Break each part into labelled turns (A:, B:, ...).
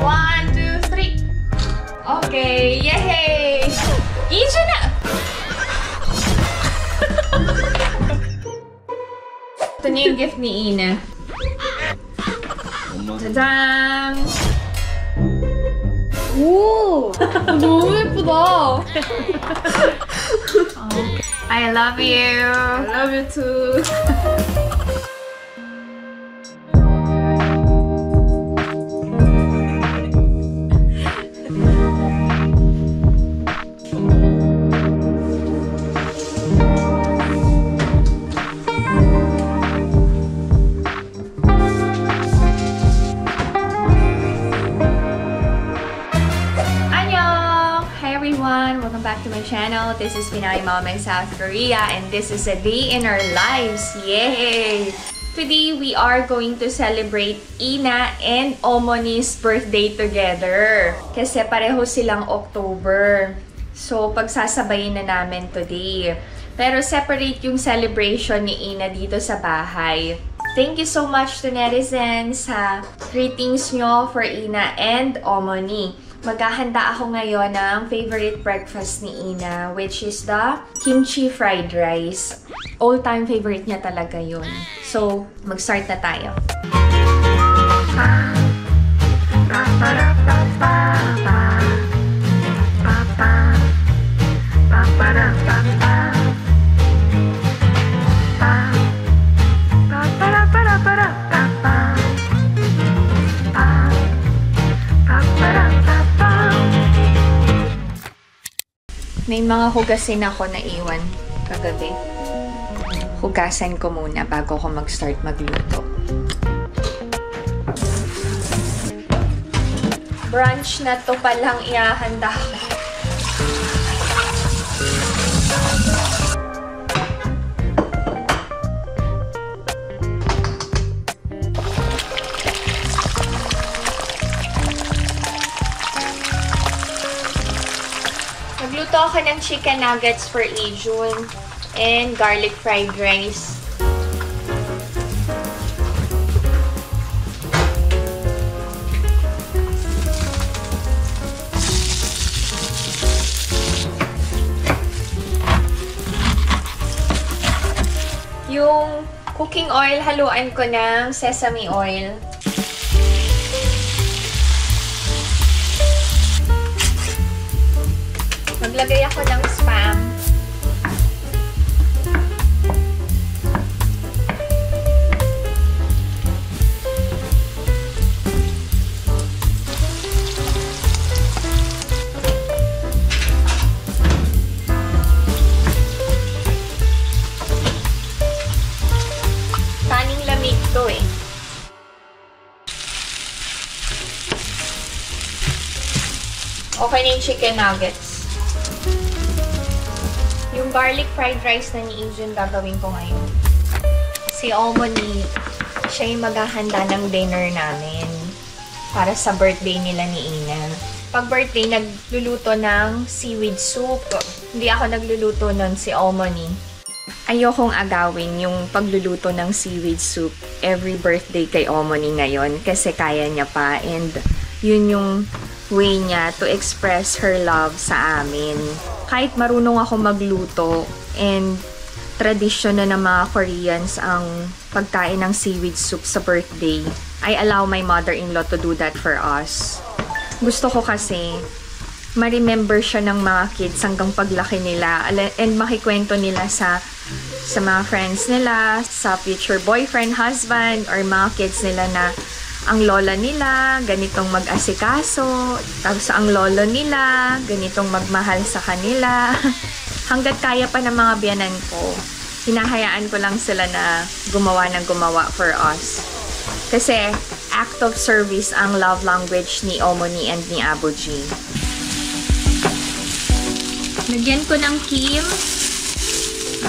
A: 1, 2, 3. Okay, yay! Easy na! Ito na yung gift ni Ina. Tadam!
B: 오! 너무 예쁘다.
A: I love you!
B: I love you too.
A: Welcome back to my channel. This is Pinay Mom in South Korea and this is a day in our lives. Yay! Today we are going to celebrate Ina and Omoni's birthday together. Kasi pareho silang October. So pagsasabayin na namin today. Pero separate yung celebration ni Ina dito sa bahay. Thank you so much to netizens sa greetings nyo for Ina and Omoni. Maghahanda ako ngayon ng favorite breakfast ni Ina, which is the kimchi fried rice. All-time favorite niya talaga yun. So, mag-start na tayo. May mga hugasin ako na iwan kagabi. Hugasan ko muna bago ako mag-start magluto. Brunch na to palang ihahanda ko. Nagluto ako ng chicken nuggets for Ijun and garlic fried rice. Yung cooking oil, haluan ko ng sesame oil. Maglagay ako ng spam. Kaning lamig to eh. Okay na yung chicken nuggets. Yung garlic fried rice na ni Ijun gagawin ko ngayon. Si Omoni, siya yung maghahanda ng dinner namin para sa birthday nila ni Ina. Pag birthday, nagluluto ng seaweed soup. Hindi ako nagluluto nun, si Omoni. Ayokong agawin yung pagluluto ng seaweed soup every birthday kay Omoni ngayon kasi kaya niya pa and yun yung way niya to express her love sa amin. Kahit marunong ako magluto and tradisyon na ng mga Koreans ang pagkain ng seaweed soup sa birthday, I allow my mother-in-law to do that for us. Gusto ko kasi ma-remember siya ng mga kids hanggang paglaki nila and makikwento nila sa mga friends nila, sa future boyfriend, husband, or mga kids nila na ang lola nila, ganitong mag-asikaso. Tapos ang lolo nila, ganitong magmahal sa kanila. Hanggat kaya pa ng mga biyanan ko, hinahayaan ko lang sila na gumawa ng gumawa for us. Kasi act of service ang love language ni Omoni and ni Abuji. Lagyan ko ng kim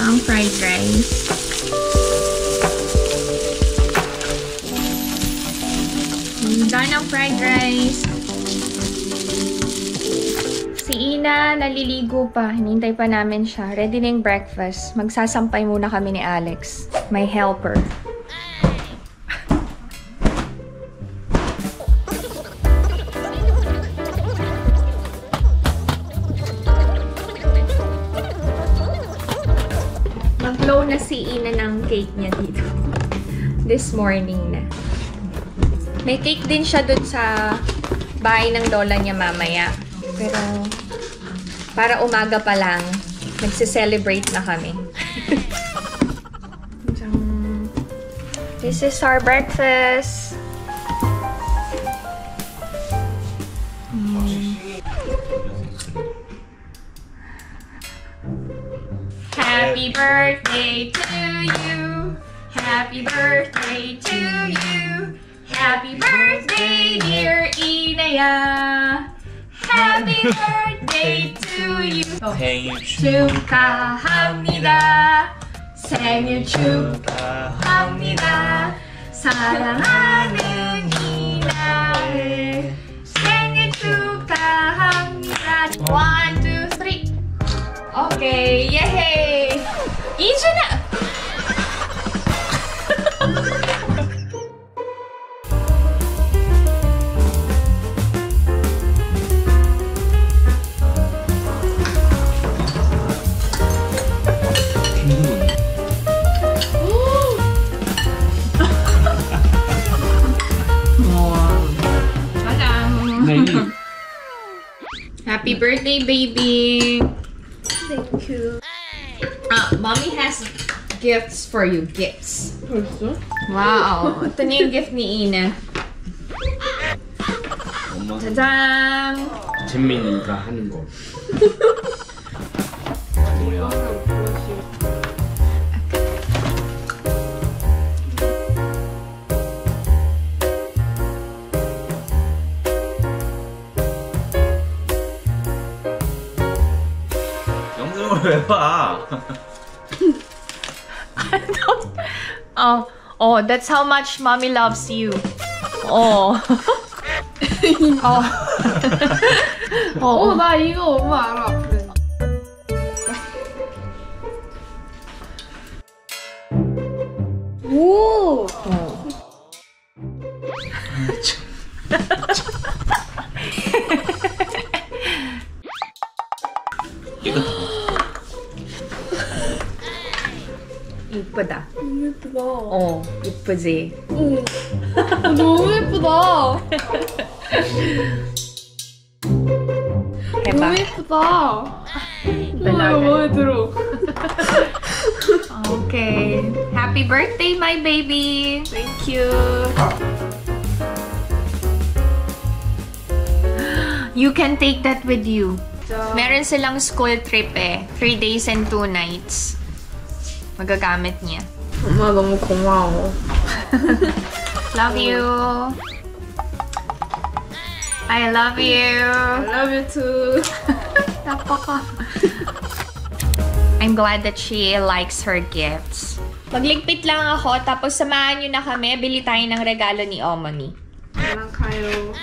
A: ang fried rice. Done ang fried rice. Si Ina, naliligo pa. Hinintay pa namin siya. Ready na yung breakfast. Magsasampay muna kami ni Alex. My helper. cake niya dito. This morning na. May cake din siya dun sa bahay ng lola niya mamaya. Pero, para umaga pa lang, nagse-celebrate na kami. This is our breakfast. Happy birthday to you. Happy birthday to you. Happy birthday, dear Inaya. Happy birthday to you.
C: 생일
A: 축하합니다. 생일 축하합니다. 사랑하는 이나의 생일 축하합니다. 1, 2, 3. Okay, yay! Easy na! Happy birthday, baby!
B: Thank you.
A: Mommy has gifts for you. Gifts.
B: 벌써?
A: Wow! Ito na yung gift ni Ina.
C: 엄마
A: 짜잔!
C: 잼민이가 하는 거. 뭐야? 영상을 왜 봐?
A: Oh, that's how much mommy loves you. Oh.
B: 나 이거 엄마 알아. 그래. 오!
A: 이쁘다.
B: 너무 예쁘다.
A: 이쁘지?
B: 응. 너무 예쁘다.
A: 해봐.
B: 너무 예쁘다. 정말 마음에 들어.
A: Okay. Happy birthday, my baby!
B: Thank you.
A: You can take that with you.
B: 진짜.
A: Meron silang school trip 3 days and 2 nights. Magagamit niya.
B: 엄마 너무 고마워.
A: Love you! I love you!
B: I love you too.
A: Napaka. I'm glad that she likes her gifts. Magligpit lang ako, tapos samahan nyo na kami. Bili tayo ng regalo ni Omoni.
B: 나랑 가요.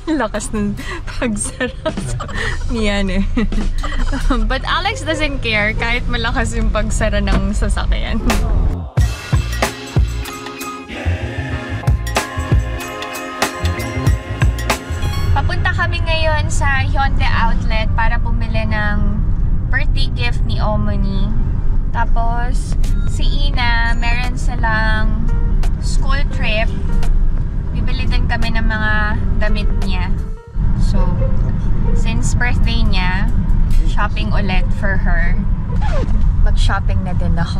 A: Lakas ng pagsara niyan eh. But Alex doesn't care kahit malakas yung pagsara ng sasakyan. Papunta kami ngayon sa Hyundai Outlet para bumili ng birthday gift ni Omoni. Tapos, si Ina, meron silang school trip. Bibili din kami ng mga damit niya. So, since birthday niya, shopping ulit for her. Mag-shopping na din ako.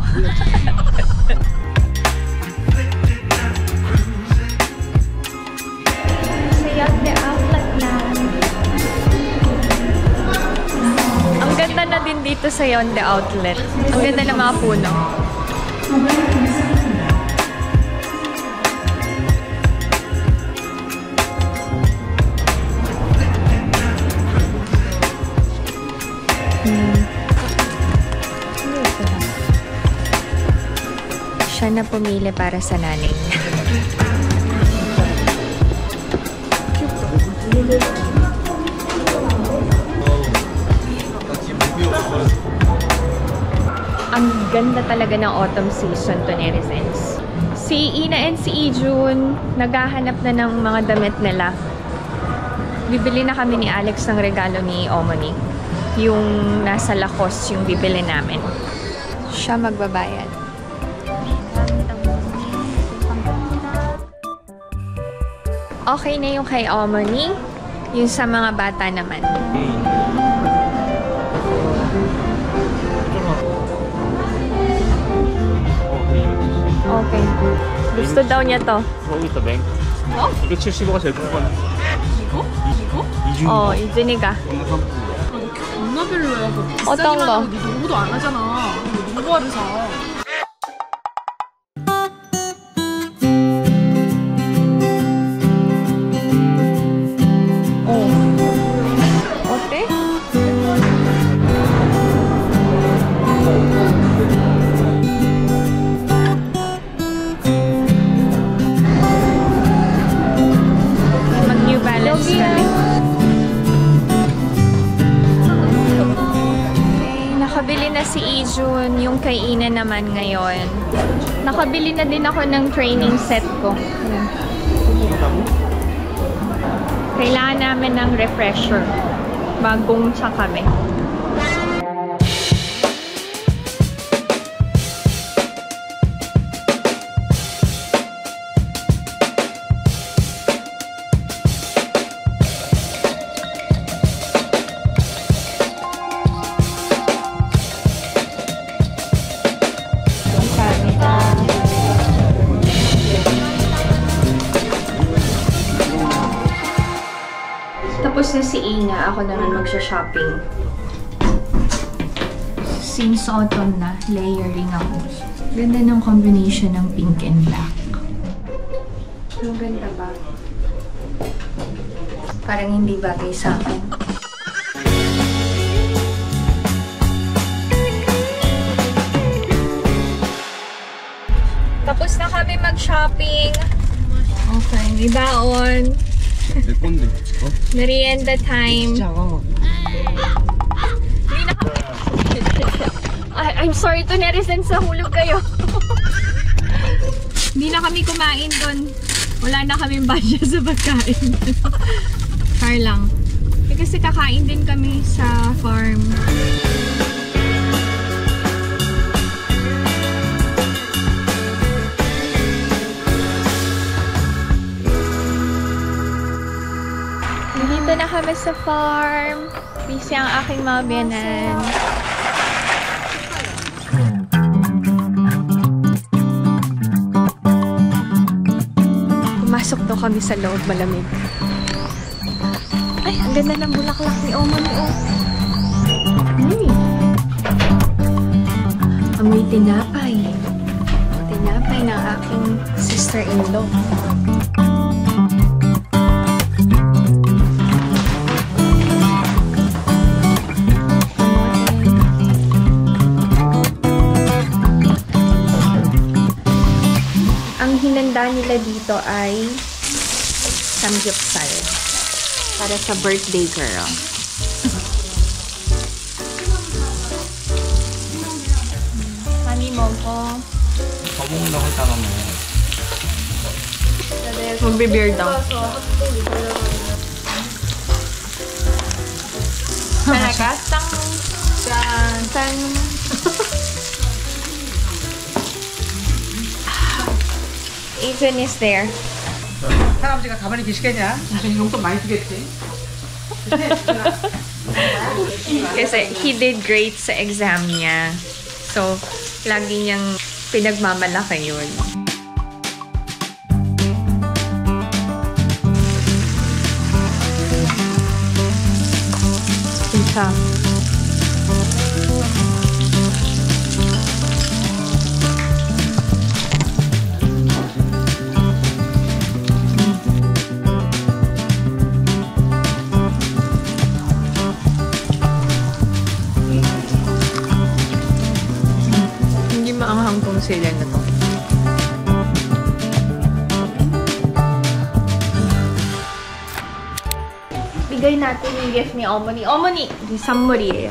A: Sa Hyundai Outlet na. Ang ganda na din dito sa Hyundai Outlet. Ang ganda ng mga puno. Siya na pumili para sa nanay niya. Ang ganda talaga ng autumn season to, netizens. Si Ina and si Ijun naghahanap na ng mga damit nila. Bibili na kami ni Alex ng regalo ni Omoni. yung nasa Lacoste yung bibili namin. Siya magbabayad. Okay na yung kay Omni. Yung sa mga bata naman. Okay. Gusto daw niya to.
C: 여기 있다 맹.
B: 어?
C: 이거 75가 제일 큰 거야.
B: 이거? 이거?
C: 이중.
A: 이준이가.
B: 존나 별로야. 그거
A: 어떤
B: 비싸기만
A: 거?
B: 하고 니 농구도 안 하잖아. 농구화를 사.
A: 어때? Mag-New Balance kami. Nakabili na si Ijun, yung kay Ina naman ngayon. Nakabili na din ako ng training set ko. Kailangan namin ng refresher. Bagong sa kami. Tapos na si Ina, ako naman magsha-shopping. Since autumn na, layering ako. Ganda ng combination ng pink and black. Ang ganda ba? Parang hindi bagay sa akin. Tapos na kami mag-shopping. Okay, may baon.
C: 내 건데. 어?
A: Merienda time. I'm sorry to netizens sa hulog kayo. Hindi na kami kumain doon. Wala na kaming budget sa pagkain. Char lang. Kasi kakain din kami sa farm. Dito na kami sa farm. Busy ang aking mga biyanan. Pumasok daw kami sa loob, malamig. Ay, ang ganda ng bulaklak ni Omni, oh. Amoy tinapay. Tinapay ng aking sister-in-law. Ang hinanda nila dito ay samgyeopsal para sa birthday girl. Mami mo ko.
C: 먹으려고 했다가 뭐.
A: Magbe-beer daw. Talaga? Tang. Ethan is there.
D: 할아버지가 가만히 계시겠냐? 무슨 용돈 많이 주겠지?
A: Kasi he did great sa exam niya. So, lagi niyang pinagmamalaki yun. Pinsa. Maanghang tong sila na to. Bigay natin yung gift ni Omni. Omni! Yung 선물이에요.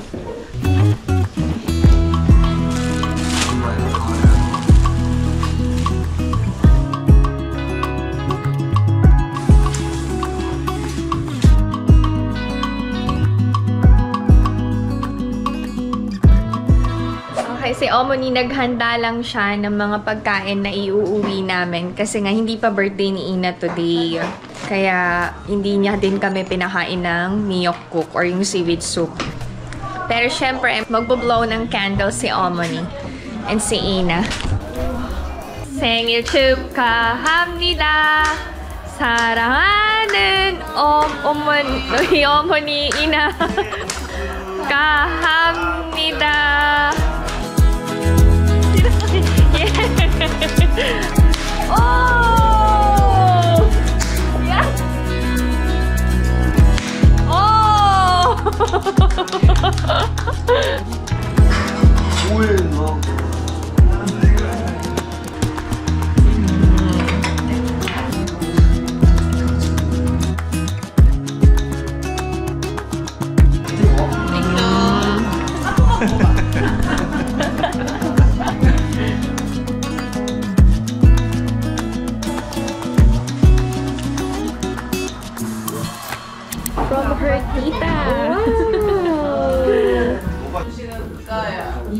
A: Omoni, naghanda lang siya ng mga pagkain na iuuwi namin kasi nga hindi pa birthday ni Ina today. Kaya hindi niya din kami pinakain ng miyokguk or yung seaweed soup. Pero syempre, magbo-blow ng candle si Omoni and si Ina. 생일 축하합니다. 사랑하는 어머니 Ina. 축하합니다. Oh! Yeah. Oh! From her tita.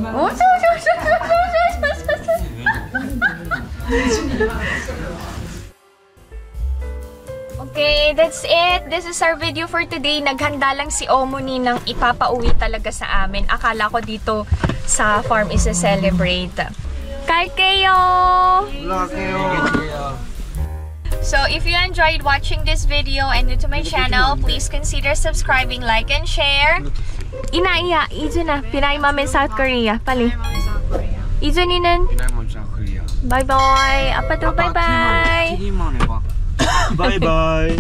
A: Wow. Okay, that's it. This is our video for today. Naghanda lang si Omoni ng ipapauwi talaga sa amin. Akala ko dito sa farm is a celebrate. 갈게요. So, if you enjoyed watching this video and new to my channel, please consider subscribing, like, and share. Inaiya, 이준아, 비나이맘인 South Korea. 빨리. 이준이는 bye-bye. 아빠도 bye-bye.
C: 바이바이.